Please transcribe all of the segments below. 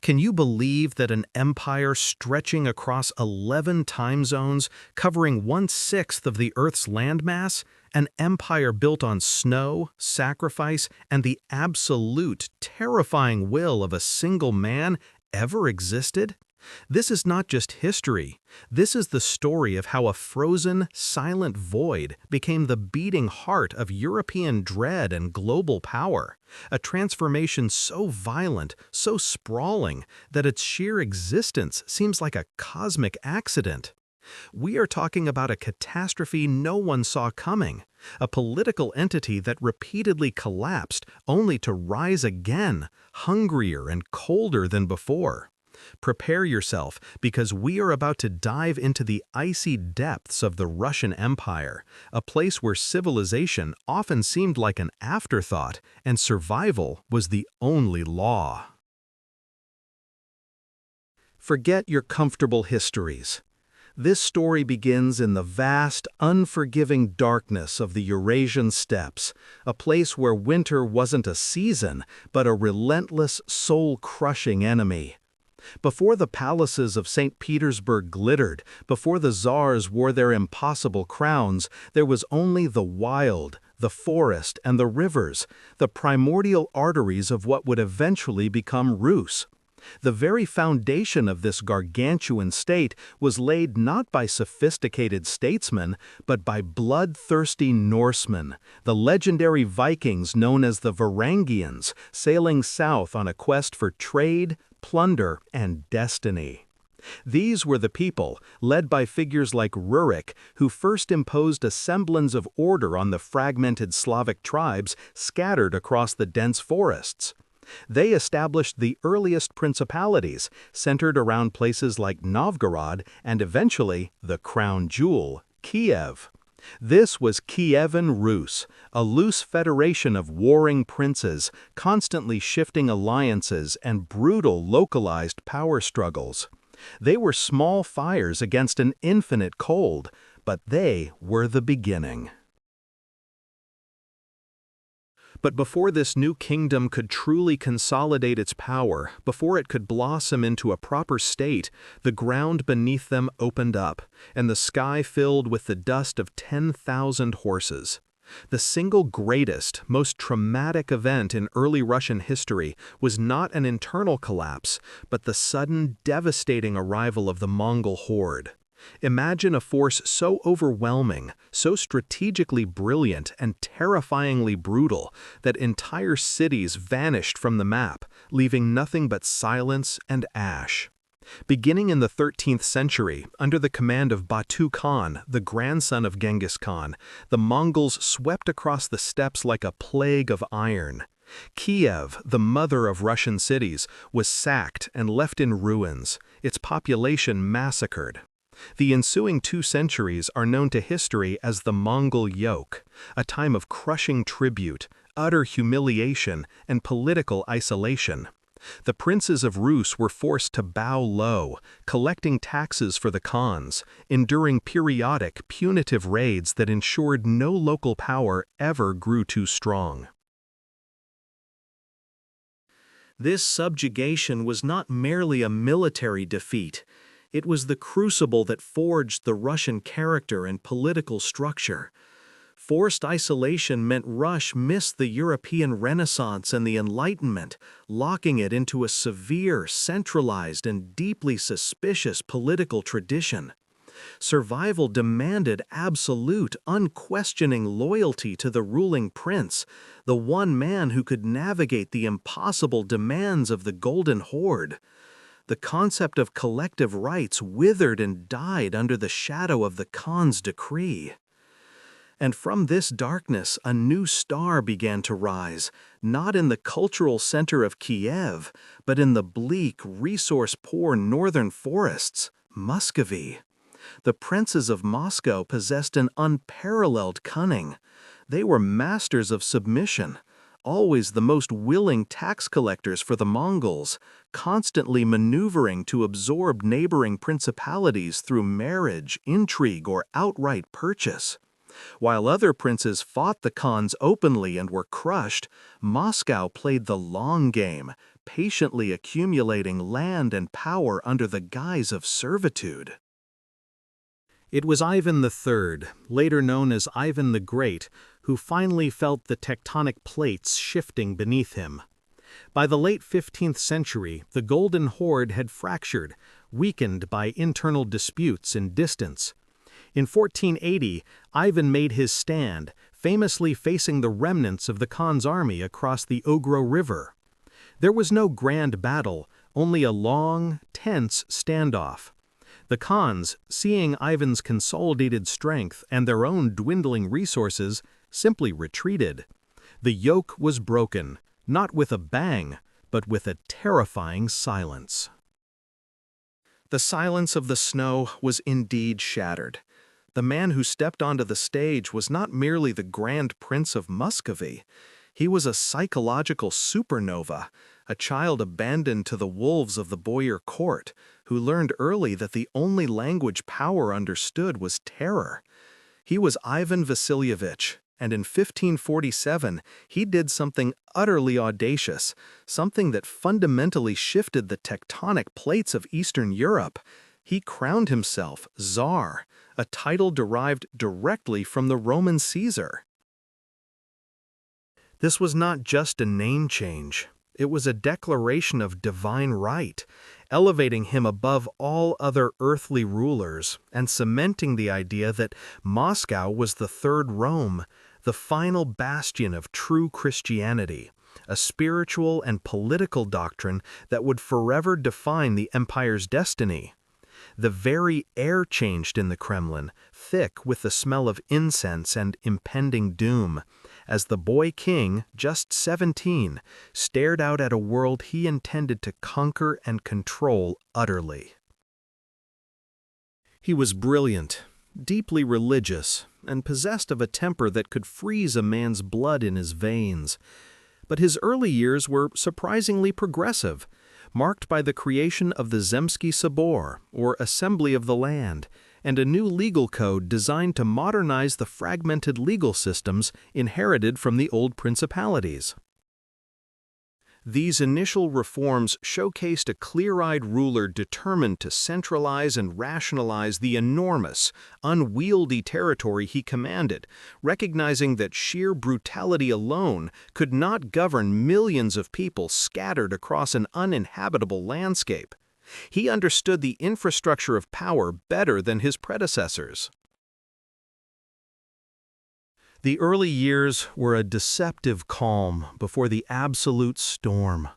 Can you believe that an empire stretching across 11 time zones, covering 1/6 of the Earth's landmass, an empire built on snow, sacrifice, and the absolute, terrifying will of a single man, ever existed? This is not just history. This is the story of how a frozen, silent void became the beating heart of European dread and global power, a transformation so violent, so sprawling, that its sheer existence seems like a cosmic accident. We are talking about a catastrophe no one saw coming, a political entity that repeatedly collapsed only to rise again, hungrier and colder than before. Prepare yourself, because we are about to dive into the icy depths of the Russian Empire, a place where civilization often seemed like an afterthought and survival was the only law. Forget your comfortable histories. This story begins in the vast, unforgiving darkness of the Eurasian steppes, a place where winter wasn't a season, but a relentless, soul-crushing enemy. Before the palaces of St. Petersburg glittered, before the czars wore their impossible crowns, there was only the wild, the forest, and the rivers, the primordial arteries of what would eventually become Rus. The very foundation of this gargantuan state was laid not by sophisticated statesmen, but by bloodthirsty Norsemen, the legendary Vikings known as the Varangians, sailing south on a quest for trade, plunder, and destiny. These were the people, led by figures like Rurik, who first imposed a semblance of order on the fragmented Slavic tribes scattered across the dense forests. They established the earliest principalities, centered around places like Novgorod and eventually the crown jewel, Kiev. This was Kievan Rus, a loose federation of warring princes, constantly shifting alliances and brutal localized power struggles. They were small fires against an infinite cold, but they were the beginning. But before this new kingdom could truly consolidate its power, before it could blossom into a proper state, the ground beneath them opened up, and the sky filled with the dust of 10,000 horses. The single greatest, most traumatic event in early Russian history was not an internal collapse, but the sudden, devastating arrival of the Mongol horde. Imagine a force so overwhelming, so strategically brilliant and terrifyingly brutal that entire cities vanished from the map, leaving nothing but silence and ash. Beginning in the 13th century, under the command of Batu Khan, the grandson of Genghis Khan, the Mongols swept across the steppes like a plague of iron. Kiev, the mother of Russian cities, was sacked and left in ruins, its population massacred. The ensuing 2 centuries are known to history as the Mongol Yoke, a time of crushing tribute, utter humiliation, and political isolation. The princes of Rus were forced to bow low, collecting taxes for the Khans, enduring periodic, punitive raids that ensured no local power ever grew too strong. This subjugation was not merely a military defeat. It was the crucible that forged the Russian character and political structure. Forced isolation meant Russia missed the European Renaissance and the Enlightenment, locking it into a severe, centralized, and deeply suspicious political tradition. Survival demanded absolute, unquestioning loyalty to the ruling prince, the one man who could navigate the impossible demands of the Golden Horde. The concept of collective rights withered and died under the shadow of the Khan's decree. And from this darkness, a new star began to rise, not in the cultural center of Kiev, but in the bleak, resource-poor northern forests, Muscovy. The princes of Moscow possessed an unparalleled cunning. They were masters of submission, always the most willing tax collectors for the Mongols, constantly maneuvering to absorb neighboring principalities through marriage, intrigue, or outright purchase. While other princes fought the Khans openly and were crushed, Moscow played the long game, patiently accumulating land and power under the guise of servitude. It was Ivan III, later known as Ivan the Great, who finally felt the tectonic plates shifting beneath him. By the late 15th century, the Golden Horde had fractured, weakened by internal disputes and distance. In 1480, Ivan made his stand, famously facing the remnants of the Khan's army across the Ogro River. There was no grand battle, only a long, tense standoff. The Khans, seeing Ivan's consolidated strength and their own dwindling resources, simply retreated. The yoke was broken, not with a bang, but with a terrifying silence. The silence of the snow was indeed shattered. The man who stepped onto the stage was not merely the Grand Prince of Muscovy. He was a psychological supernova, a child abandoned to the wolves of the Boyar court, who learned early that the only language power understood was terror. He was Ivan Vasilievich, and in 1547 he did something utterly audacious, something that fundamentally shifted the tectonic plates of Eastern Europe. He crowned himself Tsar, a title derived directly from the Roman Caesar. This was not just a name change. It was a declaration of divine right, elevating him above all other earthly rulers and cementing the idea that Moscow was the third Rome, the final bastion of true Christianity, a spiritual and political doctrine that would forever define the empire's destiny. The very air changed in the Kremlin, thick with the smell of incense and impending doom, as the boy king, just 17, stared out at a world he intended to conquer and control utterly. He was brilliant, deeply religious, and possessed of a temper that could freeze a man's blood in his veins. But his early years were surprisingly progressive, marked by the creation of the Zemsky Sobor, or Assembly of the Land, and a new legal code designed to modernize the fragmented legal systems inherited from the old principalities. These initial reforms showcased a clear-eyed ruler determined to centralize and rationalize the enormous, unwieldy territory he commanded, recognizing that sheer brutality alone could not govern millions of people scattered across an uninhabitable landscape. He understood the infrastructure of power better than his predecessors. The early years were a deceptive calm before the absolute storm.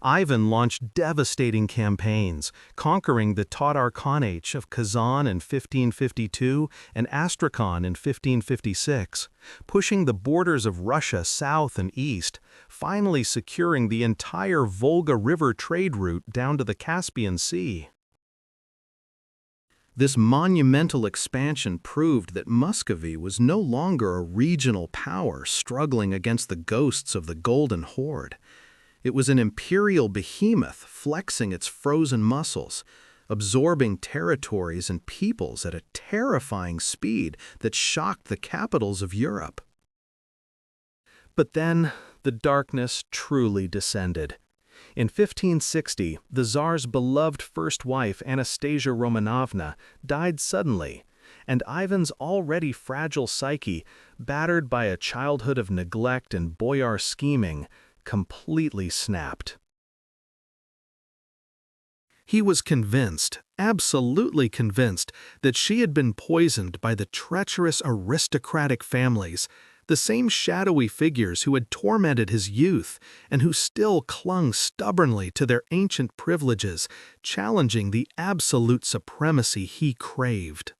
Ivan launched devastating campaigns, conquering the Tatar Khanate of Kazan in 1552 and Astrakhan in 1556, pushing the borders of Russia south and east, finally securing the entire Volga River trade route down to the Caspian Sea. This monumental expansion proved that Muscovy was no longer a regional power struggling against the ghosts of the Golden Horde. It was an imperial behemoth flexing its frozen muscles, absorbing territories and peoples at a terrifying speed that shocked the capitals of Europe. But then, the darkness truly descended. In 1560, the Tsar's beloved first wife, Anastasia Romanovna, died suddenly, and Ivan's already fragile psyche, battered by a childhood of neglect and boyar scheming, completely snapped. He was convinced, absolutely convinced, that she had been poisoned by the treacherous aristocratic families, the same shadowy figures who had tormented his youth and who still clung stubbornly to their ancient privileges, challenging the absolute supremacy he craved.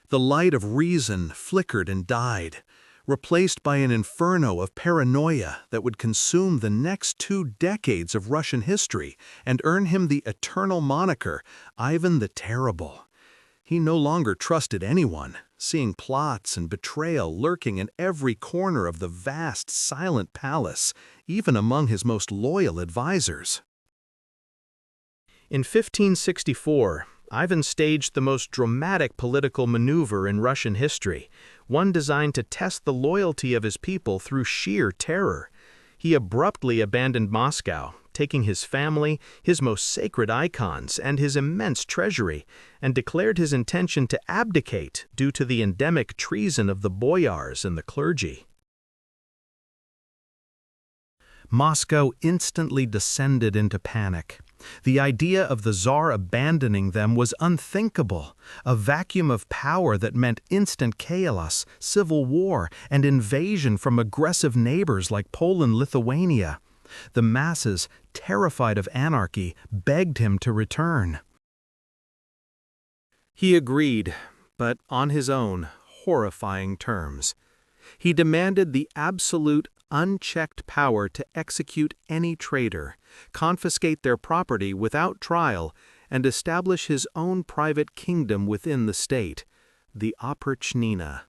The light of reason flickered and died, replaced by an inferno of paranoia that would consume the next 2 decades of Russian history and earn him the eternal moniker, Ivan the Terrible. He no longer trusted anyone, seeing plots and betrayal lurking in every corner of the vast, silent palace, even among his most loyal advisors. In 1564, Ivan staged the most dramatic political maneuver in Russian history, one designed to test the loyalty of his people through sheer terror. He abruptly abandoned Moscow, taking his family, his most sacred icons, and his immense treasury, and declared his intention to abdicate due to the endemic treason of the boyars and the clergy. Moscow instantly descended into panic. The idea of the Tsar abandoning them was unthinkable, a vacuum of power that meant instant chaos, civil war, and invasion from aggressive neighbors like Poland-Lithuania. The masses, terrified of anarchy, begged him to return. He agreed, but on his own, horrifying terms. He demanded the absolute, unchecked power to execute any traitor, confiscate their property without trial, and establish his own private kingdom within the state, the Oprichnina.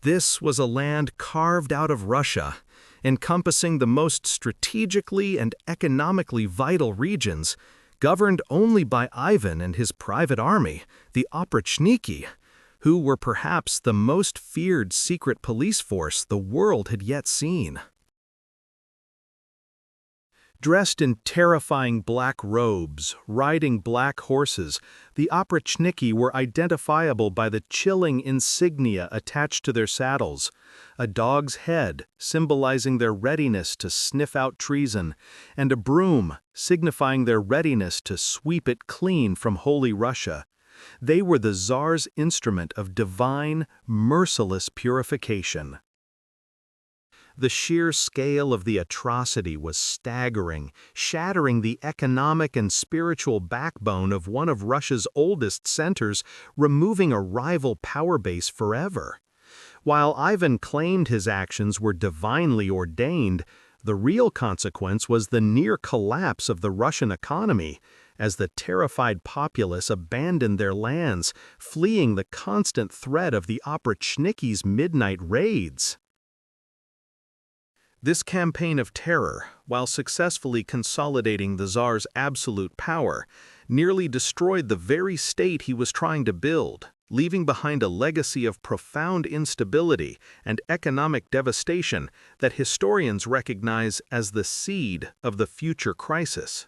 This was a land carved out of Russia, encompassing the most strategically and economically vital regions, governed only by Ivan and his private army, the Oprichniki, who were perhaps the most feared secret police force the world had yet seen. Dressed in terrifying black robes, riding black horses, the Oprichniki were identifiable by the chilling insignia attached to their saddles, a dog's head symbolizing their readiness to sniff out treason, and a broom signifying their readiness to sweep it clean from Holy Russia. They were the Tsar's instrument of divine, merciless purification. The sheer scale of the atrocity was staggering, shattering the economic and spiritual backbone of one of Russia's oldest centers, removing a rival power base forever. While Ivan claimed his actions were divinely ordained, the real consequence was the near collapse of the Russian economy, as the terrified populace abandoned their lands, fleeing the constant threat of the Oprichniki's midnight raids. This campaign of terror, while successfully consolidating the Tsar's absolute power, nearly destroyed the very state he was trying to build, leaving behind a legacy of profound instability and economic devastation that historians recognize as the seed of the future crisis.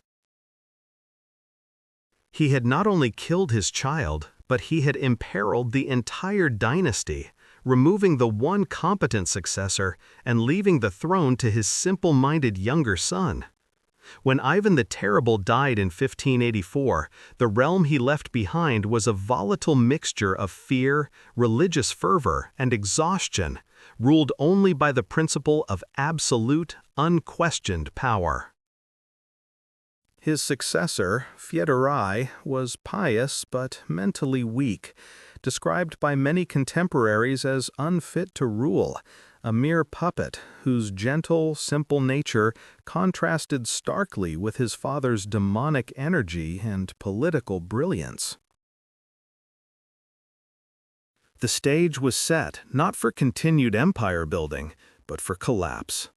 He had not only killed his child, but he had imperiled the entire dynasty, removing the one competent successor and leaving the throne to his simple-minded younger son. When Ivan the Terrible died in 1584, the realm he left behind was a volatile mixture of fear, religious fervor, and exhaustion, ruled only by the principle of absolute, unquestioned power. His successor, Fyodor I, was pious but mentally weak, described by many contemporaries as unfit to rule, a mere puppet whose gentle, simple nature contrasted starkly with his father's demonic energy and political brilliance. The stage was set not for continued empire building, but for collapse.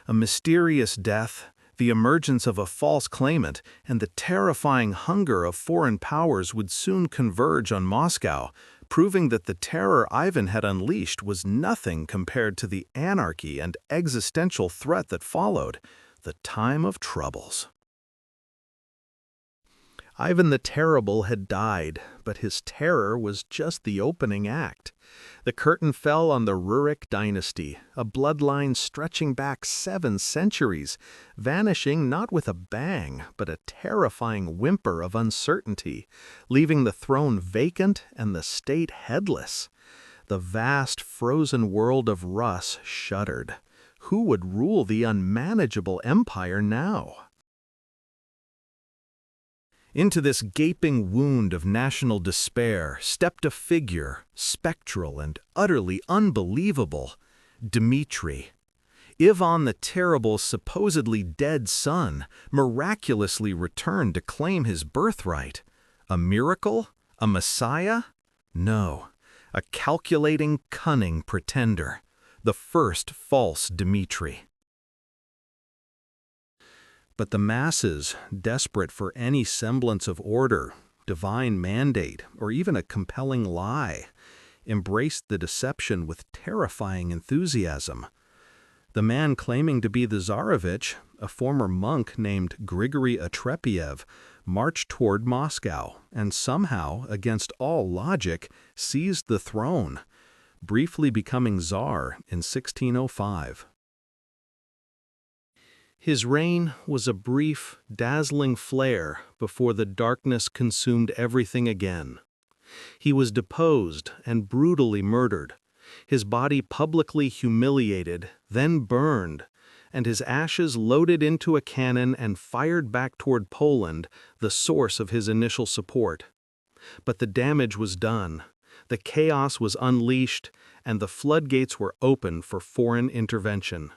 A mysterious death, the emergence of a false claimant, and the terrifying hunger of foreign powers would soon converge on Moscow, proving that the terror Ivan had unleashed was nothing compared to the anarchy and existential threat that followed, the time of troubles. Ivan the Terrible had died, but his terror was just the opening act. The curtain fell on the Rurik dynasty, a bloodline stretching back 7 centuries, vanishing not with a bang, but a terrifying whimper of uncertainty, leaving the throne vacant and the state headless. The vast frozen world of Rus shuddered. Who would rule the unmanageable empire now? Into this gaping wound of national despair stepped a figure, spectral and utterly unbelievable, Dmitri. Ivan the Terrible's supposedly dead son miraculously returned to claim his birthright. A miracle? A messiah? No, a calculating, cunning pretender. The first false Dmitri. But the masses, desperate for any semblance of order, divine mandate, or even a compelling lie, embraced the deception with terrifying enthusiasm. The The man claiming to be the Tsarevich, a former monk named Grigory Otrepiev, marched toward Moscow and somehow, against all logic, seized the throne, briefly becoming Tsar in 1605. His reign was a brief, dazzling flare before the darkness consumed everything again. He was deposed and brutally murdered, his body publicly humiliated, then burned, and his ashes loaded into a cannon and fired back toward Poland, the source of his initial support. But the damage was done, the chaos was unleashed, and the floodgates were open for foreign intervention.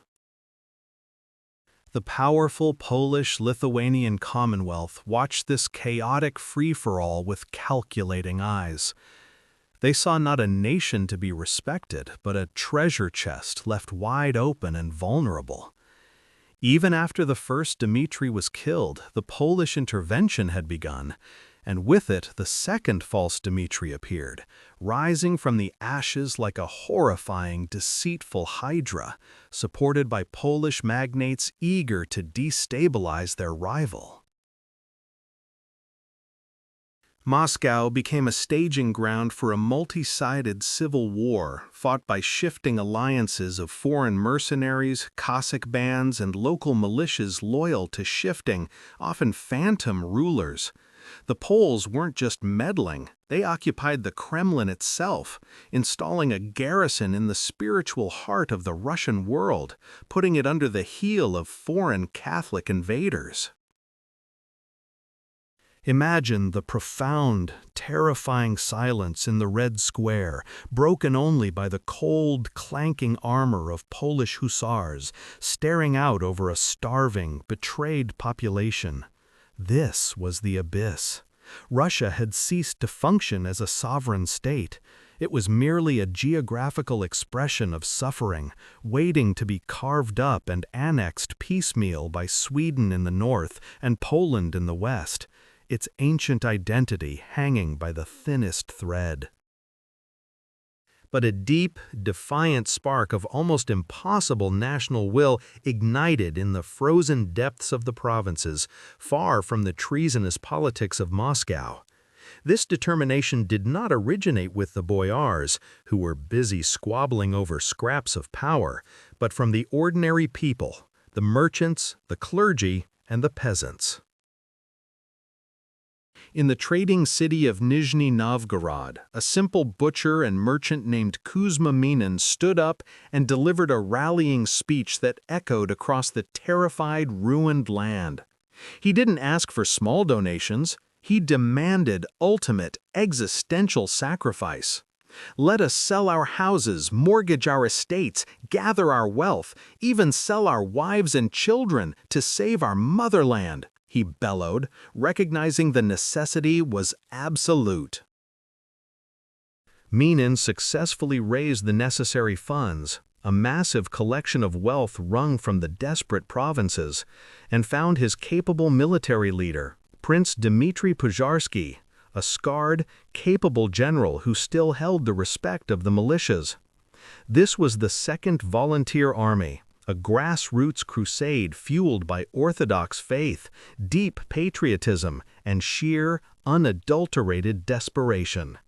The powerful Polish-Lithuanian Commonwealth watched this chaotic free-for-all with calculating eyes. They saw not a nation to be respected, but a treasure chest left wide open and vulnerable. Even after the first Dmitry was killed, the Polish intervention had begun, and with it the second false Dmitry appeared, rising from the ashes like a horrifying, deceitful hydra, supported by Polish magnates eager to destabilize their rival. Moscow became a staging ground for a multi-sided civil war fought by shifting alliances of foreign mercenaries, Cossack bands, and local militias loyal to shifting, often phantom rulers. The Poles weren't just meddling, they occupied the Kremlin itself, installing a garrison in the spiritual heart of the Russian world, putting it under the heel of foreign Catholic invaders. Imagine the profound, terrifying silence in the Red Square, broken only by the cold, clanking armor of Polish hussars staring out over a starving, betrayed population. This was the abyss. Russia had ceased to function as a sovereign state. It was merely a geographical expression of suffering, waiting to be carved up and annexed piecemeal by Sweden in the north and Poland in the west, its ancient identity hanging by the thinnest thread. But a deep, defiant spark of almost impossible national will ignited in the frozen depths of the provinces, far from the treasonous politics of Moscow. This determination did not originate with the boyars, who were busy squabbling over scraps of power, but from the ordinary people, the merchants, the clergy, and the peasants. In the trading city of Nizhny Novgorod, a simple butcher and merchant named Kuzma Minin stood up and delivered a rallying speech that echoed across the terrified, ruined land. He didn't ask for small donations. He demanded ultimate, existential sacrifice. Let us sell our houses, mortgage our estates, gather our wealth, even sell our wives and children to save our motherland, he bellowed, recognizing the necessity was absolute. Minin successfully raised the necessary funds, a massive collection of wealth wrung from the desperate provinces, and found his capable military leader, Prince Dmitry Pozharsky, a scarred, capable general who still held the respect of the militias. This was the Second Volunteer Army, a grassroots crusade fueled by orthodox faith, deep patriotism, and sheer, unadulterated desperation.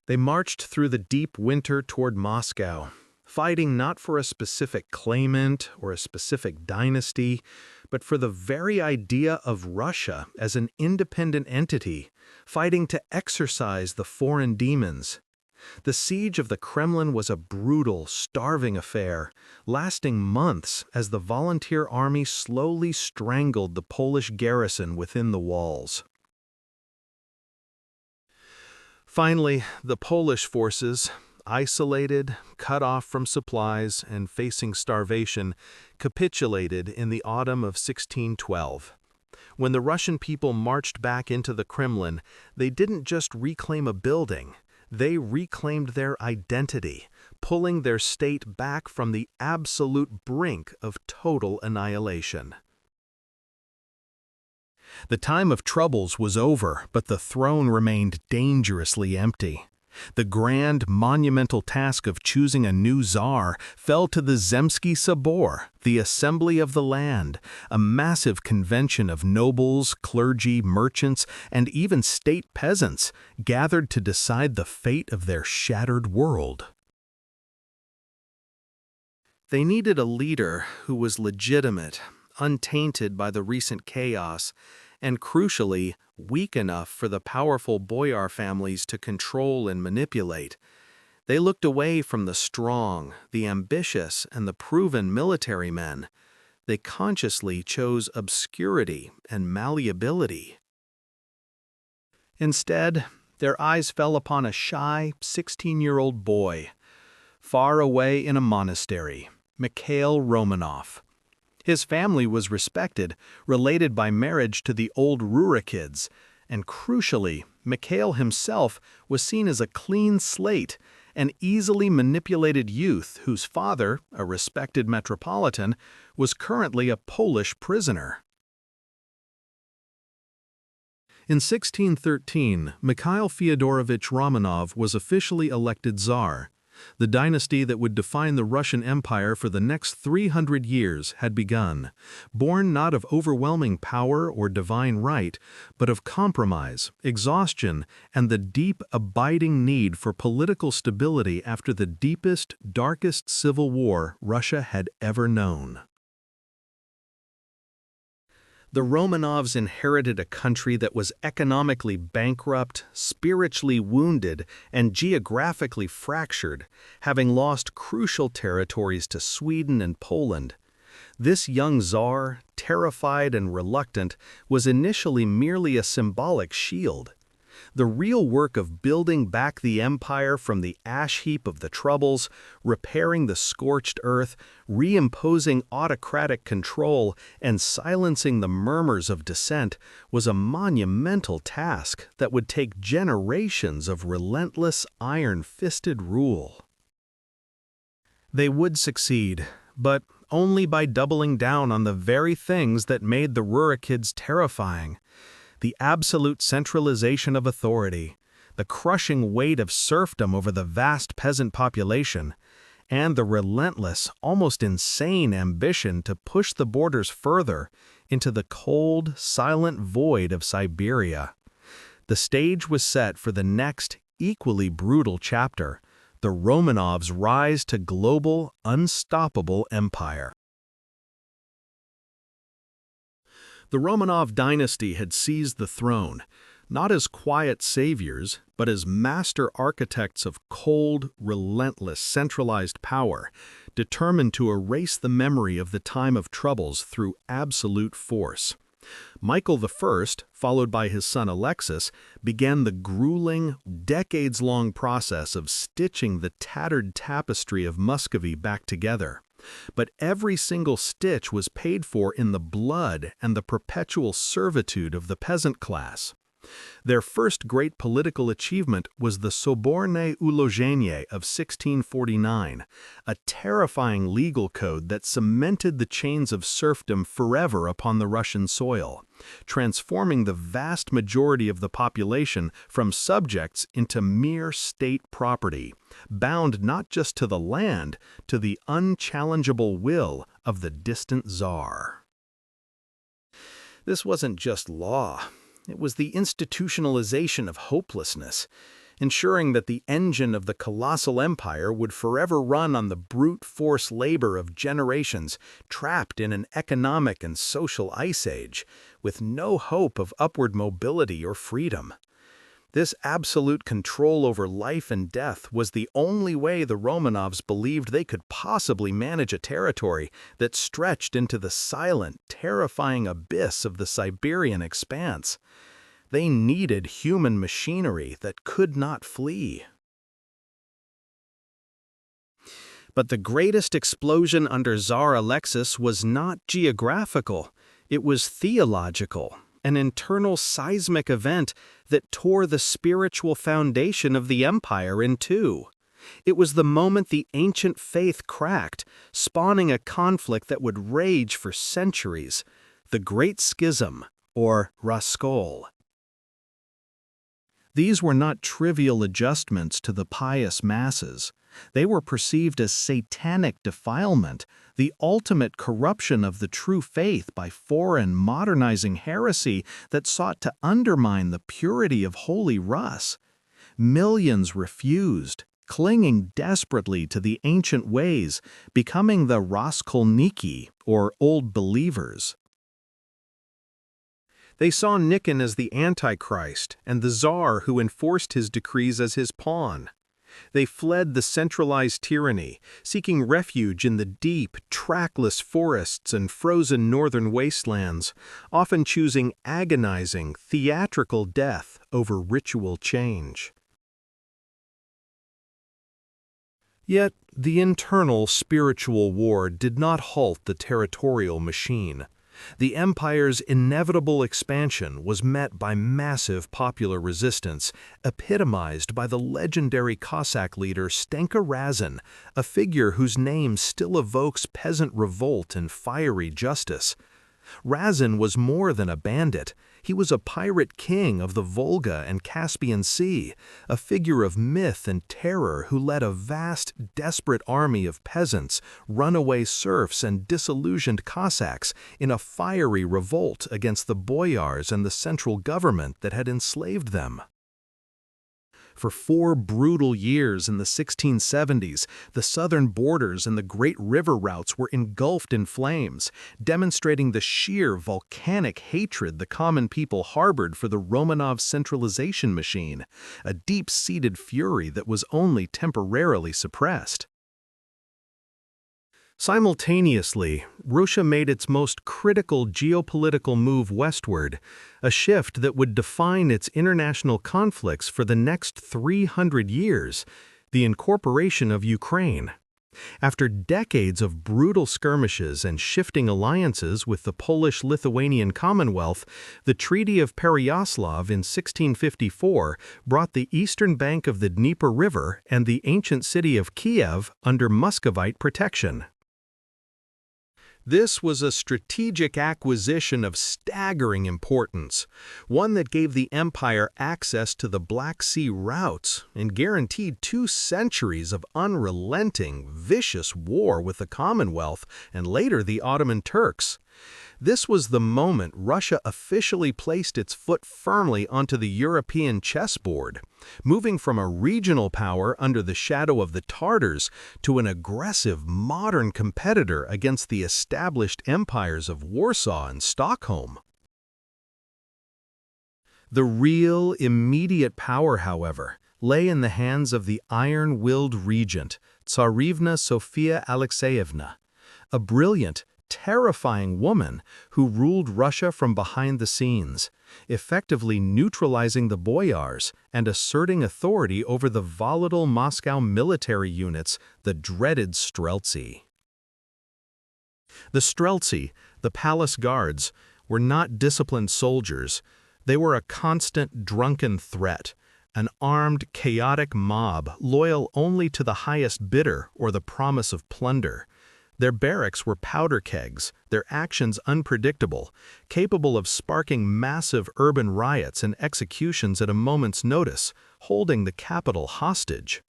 They marched through the deep winter toward Moscow, fighting not for a specific claimant or a specific dynasty, but for the very idea of Russia as an independent entity, fighting to exorcise the foreign demons. The siege of the Kremlin was a brutal, starving affair, lasting months as the volunteer army slowly strangled the Polish garrison within the walls. Finally, the Polish forces, isolated, cut off from supplies, and facing starvation, capitulated in the autumn of 1612. When the Russian people marched back into the Kremlin, they didn't just reclaim a building. They reclaimed their identity, pulling their state back from the absolute brink of total annihilation. The time of troubles was over, but the throne remained dangerously empty. The grand, monumental task of choosing a new czar fell to the Zemsky Sobor, the Assembly of the Land, a massive convention of nobles, clergy, merchants, and even state peasants gathered to decide the fate of their shattered world. They needed a leader who was legitimate, untainted by the recent chaos, and crucially, weak enough for the powerful boyar families to control and manipulate. They looked away from the strong, the ambitious, and the proven military men. They consciously chose obscurity and malleability. Instead, their eyes fell upon a shy, 16-year-old boy, far away in a monastery, Mikhail Romanov. His family was respected, related by marriage to the old Rurikids, and crucially, Mikhail himself was seen as a clean slate, an easily manipulated youth whose father, a respected metropolitan, was currently a Polish prisoner. In 1613, Mikhail Fyodorovich Romanov was officially elected Tsar. The dynasty that would define the Russian Empire for the next 300 years had begun, born not of overwhelming power or divine right, but of compromise, exhaustion, and the deep, abiding need for political stability after the deepest, darkest civil war Russia had ever known. The Romanovs inherited a country that was economically bankrupt, spiritually wounded, and geographically fractured, having lost crucial territories to Sweden and Poland. This young czar, terrified and reluctant, was initially merely a symbolic shield. The real work of building back the empire from the ash heap of the Troubles, repairing the scorched earth, reimposing autocratic control, and silencing the murmurs of dissent was a monumental task that would take generations of relentless, iron-fisted rule. They would succeed, but only by doubling down on the very things that made the Rurikids terrifying. The absolute centralization of authority, the crushing weight of serfdom over the vast peasant population, and the relentless, almost insane ambition to push the borders further into the cold, silent void of Siberia. The stage was set for the next, equally brutal chapter, the Romanovs' rise to global, unstoppable empire. The Romanov Dynasty had seized the throne, not as quiet saviors, but as master architects of cold, relentless, centralized power, determined to erase the memory of the time of troubles through absolute force. Michael I, followed by his son Alexis, began the grueling, decades-long process of stitching the tattered tapestry of Muscovy back together. But every single stitch was paid for in the blood and the perpetual servitude of the peasant class. Their first great political achievement was the Soborne Ulozhenie of 1649, a terrifying legal code that cemented the chains of serfdom forever upon the Russian soil, transforming the vast majority of the population from subjects into mere state property, bound not just to the land, to the unchallengeable will of the distant czar. This wasn't just law. It was the institutionalization of hopelessness, ensuring that the engine of the colossal empire would forever run on the brute force labor of generations trapped in an economic and social ice age, with no hope of upward mobility or freedom. This absolute control over life and death was the only way the Romanovs believed they could possibly manage a territory that stretched into the silent, terrifying abyss of the Siberian expanse. They needed human machinery that could not flee. But the greatest explosion under Tsar Alexis was not geographical, it was theological. An internal seismic event that tore the spiritual foundation of the empire in two. It was the moment the ancient faith cracked, spawning a conflict that would rage for centuries, the Great Schism, or Raskol. These were not trivial adjustments to the pious masses. They were perceived as satanic defilement, the ultimate corruption of the true faith by foreign modernizing heresy that sought to undermine the purity of Holy Rus. Millions refused, clinging desperately to the ancient ways, becoming the Raskolniki, or Old Believers. They saw Nikon as the Antichrist and the Tsar who enforced his decrees as his pawn. They fled the centralized tyranny, seeking refuge in the deep, trackless forests and frozen northern wastelands, often choosing agonizing, theatrical death over ritual change. Yet, the internal spiritual war did not halt the territorial machine. The empire's inevitable expansion was met by massive popular resistance, epitomized by the legendary Cossack leader Stenka Razin, a figure whose name still evokes peasant revolt and fiery justice. Razin was more than a bandit. He was a pirate king of the Volga and Caspian Sea, a figure of myth and terror who led a vast, desperate army of peasants, runaway serfs, and disillusioned Cossacks in a fiery revolt against the boyars and the central government that had enslaved them. For 4 brutal years in the 1670s, the southern borders and the great river routes were engulfed in flames, demonstrating the sheer volcanic hatred the common people harbored for the Romanov centralization machine, a deep-seated fury that was only temporarily suppressed. Simultaneously, Russia made its most critical geopolitical move westward, a shift that would define its international conflicts for the next 300 years, the incorporation of Ukraine. After decades of brutal skirmishes and shifting alliances with the Polish-Lithuanian Commonwealth, the Treaty of Pereyaslav in 1654 brought the eastern bank of the Dnieper River and the ancient city of Kiev under Muscovite protection. This was a strategic acquisition of staggering importance, one that gave the empire access to the Black Sea routes and guaranteed 2 centuries of unrelenting, vicious war with the Commonwealth and later the Ottoman Turks. This was the moment Russia officially placed its foot firmly onto the European chessboard, moving from a regional power under the shadow of the Tartars to an aggressive modern competitor against the established empires of Warsaw and Stockholm. The real, immediate power, however, lay in the hands of the iron-willed regent, Tsarivna Sofia Alexeyevna, a brilliant, terrifying woman who ruled Russia from behind the scenes, effectively neutralizing the boyars and asserting authority over the volatile Moscow military units, the dreaded Streltsy. The Streltsy, the palace guards, were not disciplined soldiers. They were a constant drunken threat, an armed, chaotic mob loyal only to the highest bidder or the promise of plunder. Their barracks were powder kegs, their actions unpredictable, capable of sparking massive urban riots and executions at a moment's notice, holding the capital hostage.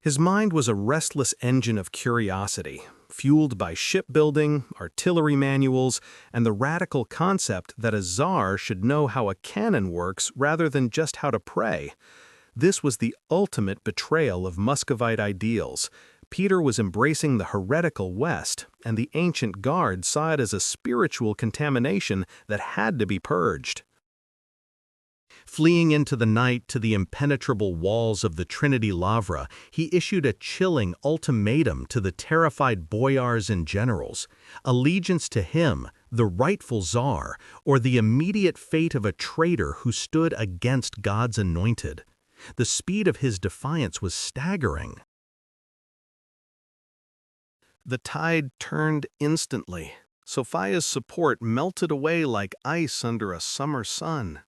His mind was a restless engine of curiosity, fueled by shipbuilding, artillery manuals, and the radical concept that a czar should know how a cannon works rather than just how to pray. This was the ultimate betrayal of Muscovite ideals. Peter was embracing the heretical West, and the ancient guard saw it as a spiritual contamination that had to be purged. Fleeing into the night to the impenetrable walls of the Trinity Lavra, he issued a chilling ultimatum to the terrified boyars and generals: allegiance to him, the rightful czar, or the immediate fate of a traitor who stood against God's anointed. The speed of his defiance was staggering. The tide turned instantly. Sophia's support melted away like ice under a summer sun.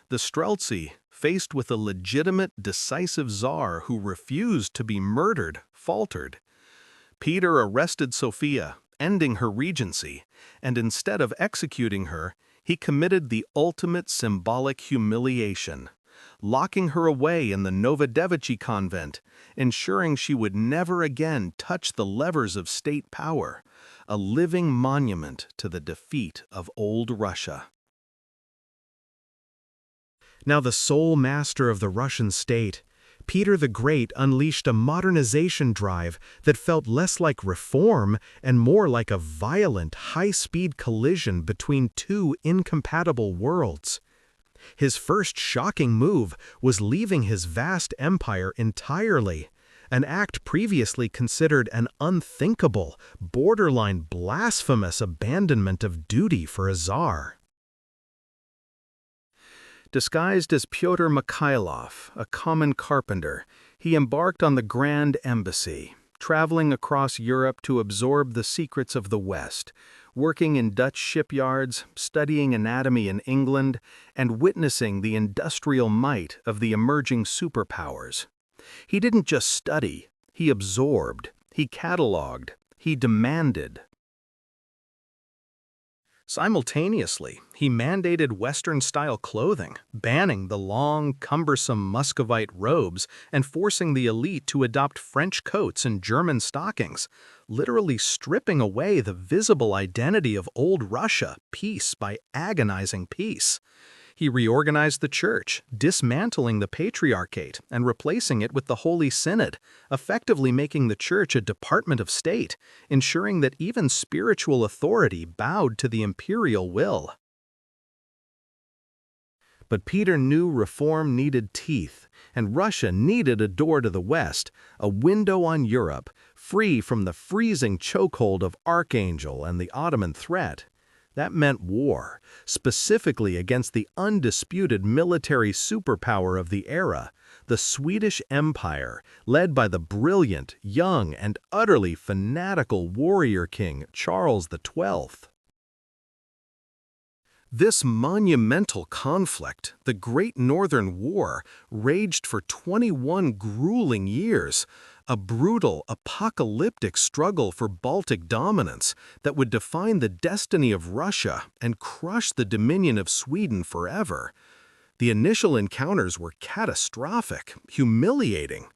The Streltsy, faced with a legitimate, decisive czar who refused to be murdered, faltered. Peter arrested Sophia, ending her regency, and instead of executing her, he committed the ultimate symbolic humiliation, locking her away in the Novodevichy convent, ensuring she would never again touch the levers of state power, a living monument to the defeat of old Russia. Now the sole master of the Russian state, Peter the Great unleashed a modernization drive that felt less like reform and more like a violent, high-speed collision between two incompatible worlds. His first shocking move was leaving his vast empire entirely, an act previously considered an unthinkable, borderline blasphemous abandonment of duty for a czar. Disguised as Pyotr Mikhailov, a common carpenter, he embarked on the Grand Embassy, traveling across Europe to absorb the secrets of the West, working in Dutch shipyards, studying anatomy in England, and witnessing the industrial might of the emerging superpowers. He didn't just study, he absorbed, he cataloged, he demanded. Simultaneously, he mandated Western-style clothing, banning the long, cumbersome Muscovite robes and forcing the elite to adopt French coats and German stockings, literally stripping away the visible identity of old Russia piece by agonizing piece. He reorganized the church, dismantling the patriarchate and replacing it with the Holy Synod, effectively making the church a department of state, ensuring that even spiritual authority bowed to the imperial will. But Peter knew reform needed teeth, and Russia needed a door to the West, a window on Europe, free from the freezing chokehold of Archangel and the Ottoman threat. That meant war, specifically against the undisputed military superpower of the era, the Swedish Empire, led by the brilliant, young, and utterly fanatical warrior king Charles XII. This monumental conflict, the Great Northern War, raged for 21 grueling years, a brutal, apocalyptic struggle for Baltic dominance that would define the destiny of Russia and crush the dominion of Sweden forever. The initial encounters were catastrophic, humiliating.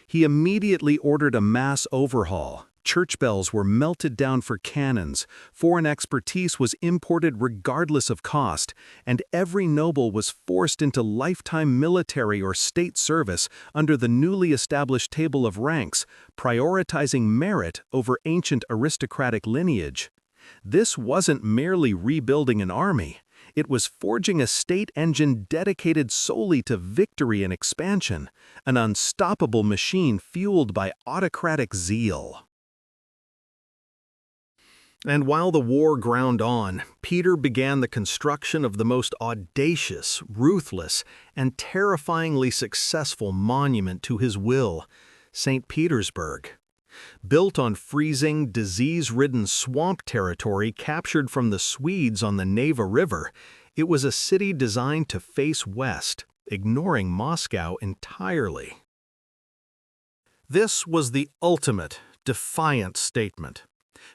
He immediately ordered a mass overhaul. Church bells were melted down for cannons, foreign expertise was imported regardless of cost, and every noble was forced into lifetime military or state service under the newly established table of ranks, prioritizing merit over ancient aristocratic lineage. This wasn't merely rebuilding an army. It was forging a state engine dedicated solely to victory and expansion, an unstoppable machine fueled by autocratic zeal. And while the war ground on, Peter began the construction of the most audacious, ruthless, and terrifyingly successful monument to his will, St. Petersburg. Built on freezing, disease-ridden swamp territory captured from the Swedes on the Neva River, it was a city designed to face west, ignoring Moscow entirely. This was the ultimate, defiant statement.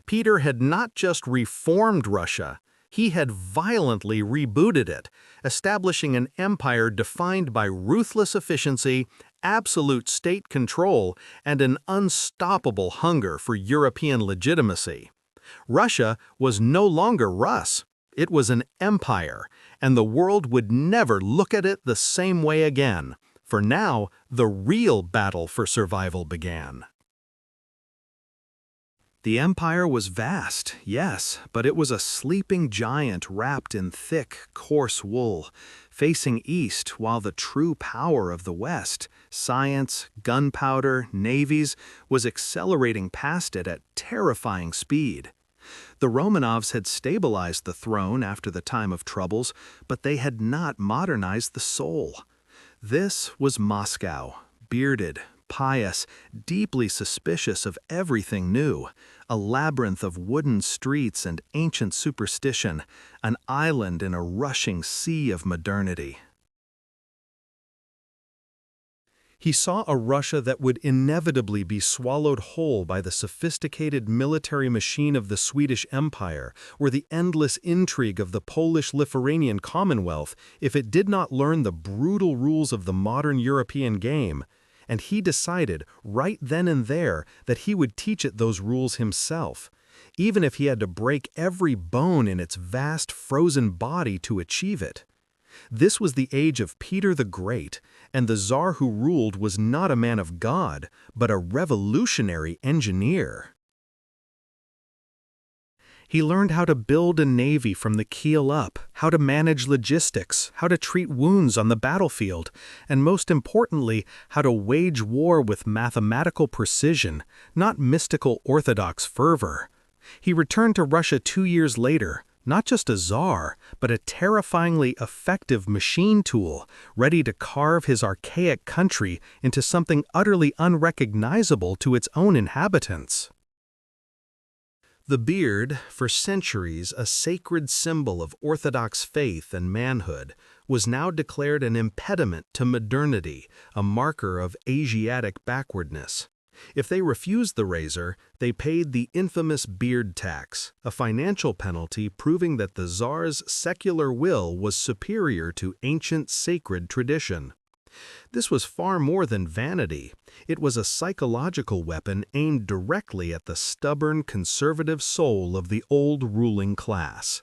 Peter had not just reformed Russia, he had violently rebooted it, establishing an empire defined by ruthless efficiency, absolute state control, and an unstoppable hunger for European legitimacy. Russia was no longer Rus. It was an empire, and the world would never look at it the same way again. For now, the real battle for survival began. The empire was vast, yes, but it was a sleeping giant wrapped in thick, coarse wool, facing east while the true power of the West, science, gunpowder, navies, was accelerating past it at terrifying speed. The Romanovs had stabilized the throne after the time of troubles, but they had not modernized the soul. This was Moscow, bearded, pious, deeply suspicious of everything new, a labyrinth of wooden streets and ancient superstition, an island in a rushing sea of modernity. He saw a Russia that would inevitably be swallowed whole by the sophisticated military machine of the Swedish Empire or the endless intrigue of the Polish-Lithuanian Commonwealth if it did not learn the brutal rules of the modern European game. And he decided, right then and there, that he would teach it those rules himself, even if he had to break every bone in its vast frozen body to achieve it. This was the age of Peter the Great, and the Tsar who ruled was not a man of God, but a revolutionary engineer. He learned how to build a navy from the keel up, how to manage logistics, how to treat wounds on the battlefield, and most importantly, how to wage war with mathematical precision, not mystical orthodox fervor. He returned to Russia 2 years later, not just a czar, but a terrifyingly effective machine tool, ready to carve his archaic country into something utterly unrecognizable to its own inhabitants. The beard, for centuries a sacred symbol of orthodox faith and manhood, was now declared an impediment to modernity, a marker of Asiatic backwardness. If they refused the razor, they paid the infamous beard tax, a financial penalty proving that the Tsar's secular will was superior to ancient sacred tradition. This was far more than vanity. It was a psychological weapon aimed directly at the stubborn, conservative soul of the old ruling class.